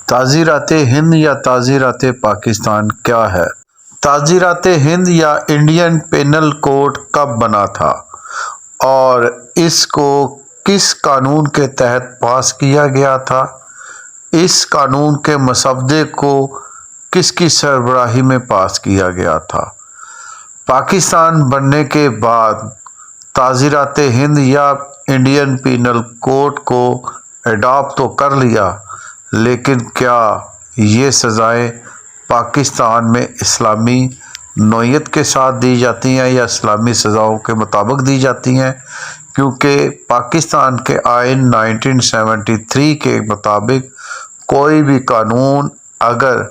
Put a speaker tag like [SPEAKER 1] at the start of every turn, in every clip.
[SPEAKER 1] تعزیرات ہند یا تعزیرات پاکستان کیا ہے؟ تعزیرات ہند یا انڈین پینل کوڈ کب بنا تھا اور اس کو کس قانون کے تحت پاس کیا گیا تھا؟ اس قانون کے مسودے کو کس کی سربراہی میں پاس کیا گیا تھا؟ پاکستان بننے کے بعد تعزیرات ہند یا انڈین پینل کوڈ کو اڈاپٹ تو کر لیا، لیکن کیا یہ سزائیں پاکستان میں اسلامی نوعیت کے ساتھ دی جاتی ہیں یا اسلامی سزاؤں کے مطابق دی جاتی ہیں؟ کیونکہ پاکستان کے آئین 1973 کے مطابق کوئی بھی قانون اگر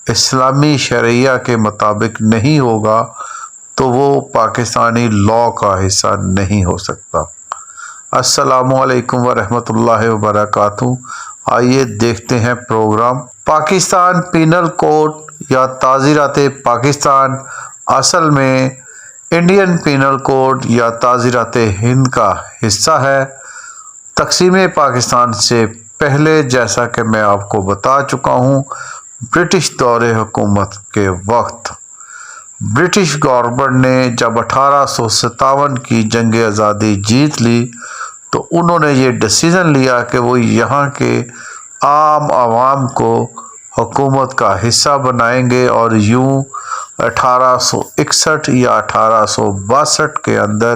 [SPEAKER 1] اسلامی شرعیہ کے مطابق نہیں ہوگا تو وہ پاکستانی لاء کا حصہ نہیں ہو سکتا۔ السلام علیکم ورحمۃ اللہ وبرکاتہ۔ آئیے دیکھتے ہیں پروگرام۔ پاکستان پینل کوڈ یا تعزیرات پاکستان اصل میں انڈین پینل کوڈ یا تعزیرات ہند کا حصہ ہے۔ تقسیم پاکستان سے پہلے، جیسا کہ میں آپ کو بتا چکا ہوں، برٹش دور حکومت کے وقت برٹش گورنمنٹ نے جب 1857 کی جنگ آزادی جیت لی تو انہوں نے یہ ڈیسیژن لیا کہ وہ یہاں کے عام عوام کو حکومت کا حصہ بنائیں گے، اور یوں 1861 یا 1862 کے اندر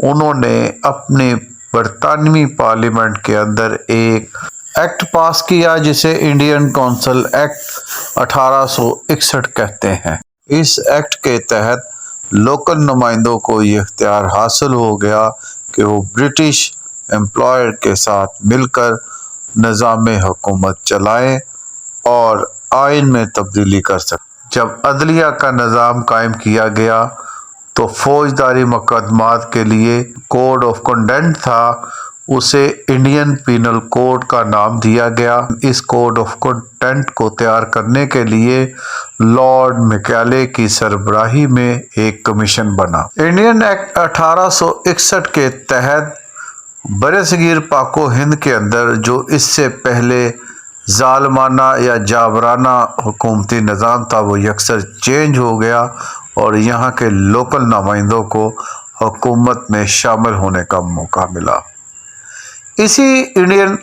[SPEAKER 1] انہوں نے اپنی برطانوی پارلیمنٹ کے اندر ایک ایکٹ پاس کیا جسے انڈین کونسل ایکٹ 1861 کہتے ہیں۔ اس ایکٹ کے تحت لوکل نمائندوں کو یہ اختیار حاصل ہو گیا کہ وہ برٹش امپلائر کے ساتھ مل کر نظام حکومت چلائیں اور آئین میں تبدیلی کر سکیں۔ جب عدلیہ کا نظام قائم کیا گیا تو فوجداری مقدمات کے لیے کوڈ آف کنڈکٹ تھا، اسے انڈین پینل کوڈ کا نام دیا گیا۔ اس کوڈ آف کنڈکٹ کو تیار کرنے کے لیے لارڈ میکالے کی سربراہی میں ایک کمیشن بنا۔ انڈین ایکٹ 1861 کے تحت برصغیر پاک و ہند کے اندر جو اس سے پہلے ظالمانہ یا جابرانہ حکومتی نظام تھا وہ یکسر چینج ہو گیا اور یہاں کے لوکل نمائندوں کو حکومت میں شامل ہونے کا موقع ملا۔ اسی انڈین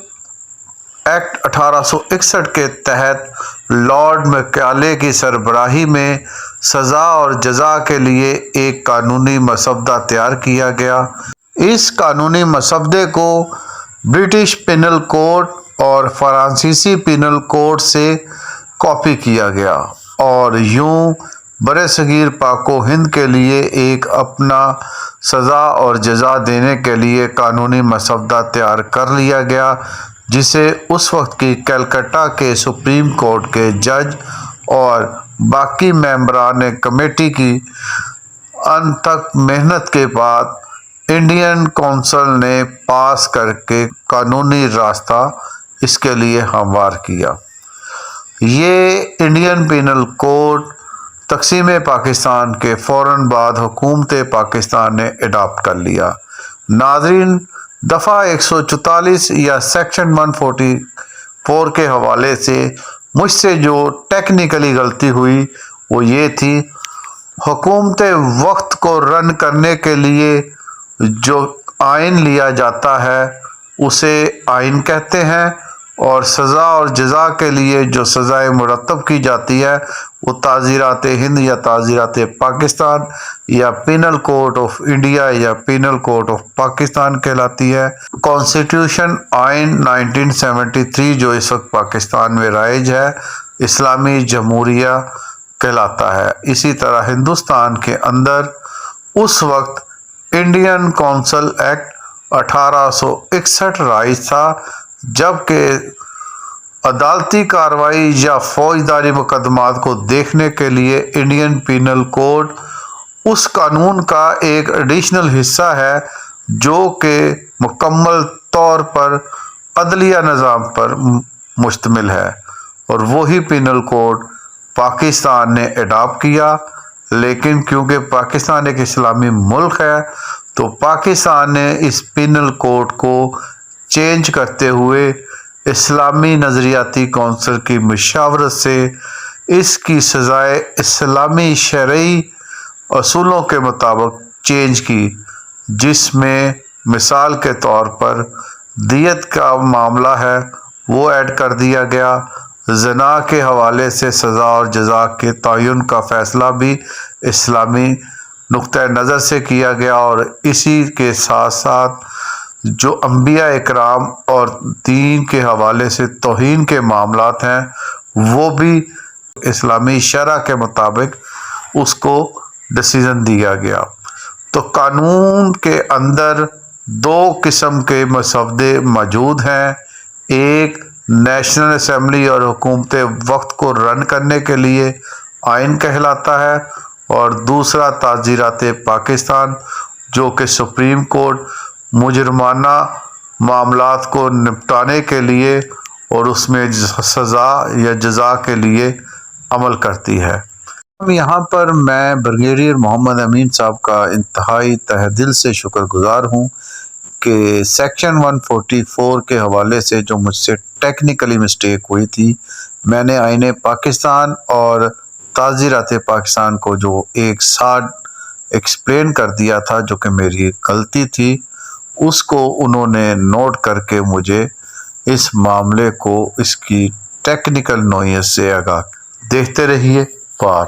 [SPEAKER 1] ایکٹ 1861 کے تحت لارڈ میکالے کی سربراہی میں سزا اور جزا کے لیے ایک قانونی مسودہ تیار کیا گیا۔ اس قانونی مسودے کو برٹش پینل کوڈ اور فرانسیسی پینل کوڈ سے کاپی کیا گیا اور یوں برصغیر پاک و ہند کے لیے ایک اپنا سزا اور جزا دینے کے لیے قانونی مسودہ تیار کر لیا گیا، جسے اس وقت کی کلکتہ کے سپریم کورٹ کے جج اور باقی ممبران کمیٹی کی انتھک محنت کے بعد انڈین کونسل نے پاس کر کے قانونی راستہ اس کے لیے ہموار کیا۔ یہ انڈین پینل کوڈ تقسیم پاکستان کے فوراً بعد حکومت پاکستان نے اڈاپٹ کر لیا۔ ناظرین، دفعہ 144 یا سیکشن 144 کے حوالے سے مجھ سے جو ٹیکنیکلی غلطی ہوئی وہ یہ تھی، حکومت وقت کو رن کرنے کے لیے جو آئین لیا جاتا ہے اسے آئین کہتے ہیں، اور سزا اور جزا کے لیے جو سزائیں مرتب کی جاتی ہے وہ تعزیرات ہند یا تعزیرات پاکستان یا پینل کوڈ آف انڈیا یا پینل کوڈ آف پاکستان کہلاتی ہے۔ کانسٹیٹیوشن آئین 1973 جو اس وقت پاکستان میں رائج ہے اسلامی جمہوریہ کہلاتا ہے۔ اسی طرح ہندوستان کے اندر اس وقت انڈین کونسل ایکٹ 1861 رائج تھا، جبکہ عدالتی کارروائی یا فوجداری مقدمات کو دیکھنے کے لیے انڈین پینل کوڈ اس قانون کا ایک ایڈیشنل حصہ ہے جو کہ مکمل طور پر عدلیہ نظام پر مشتمل ہے، اور وہی پینل کوڈ پاکستان نے اڈاپٹ کیا۔ لیکن کیونکہ پاکستان ایک اسلامی ملک ہے تو پاکستان نے اس پینل کوڈ کو چینج کرتے ہوئے اسلامی نظریاتی کونسل کی مشاورت سے اس کی سزائے اسلامی شرعی اصولوں کے مطابق چینج کی، جس میں مثال کے طور پر دیت کا معاملہ ہے وہ ایڈ کر دیا گیا۔ زنا کے حوالے سے سزا اور جزا کے تعین کا فیصلہ بھی اسلامی نقطۂ نظر سے کیا گیا، اور اسی کے ساتھ ساتھ جو انبیاء اکرام اور دین کے حوالے سے توہین کے معاملات ہیں وہ بھی اسلامی شرع کے مطابق اس کو ڈیسیژن دیا گیا۔ تو قانون کے اندر دو قسم کے مسودے موجود ہیں، ایک نیشنل اسمبلی اور حکومت وقت کو رن کرنے کے لیے آئین کہلاتا ہے، اور دوسرا تعزیرات پاکستان جو کہ سپریم کورٹ مجرمانہ معاملات کو نپٹانے کے لیے اور اس میں سزا یا جزا کے لیے عمل کرتی ہے۔ یہاں پر میں بریگیڈیئر محمد امین صاحب کا انتہائی تہہ دل سے شکر گزار ہوں کہ سیکشن 144 کے حوالے سے جو مجھ سے ٹیکنیکلی مسٹیک ہوئی تھی، میں نے آئین پاکستان اور تعزیرات پاکستان کو جو ایک ساتھ ایکسپلین کر دیا تھا جو کہ میری غلطی تھی، اس کو انہوں نے نوٹ کر کے مجھے اس معاملے کو اس کی ٹیکنیکل نوعیت سے آگاہ۔ دیکھتے رہیے پار۔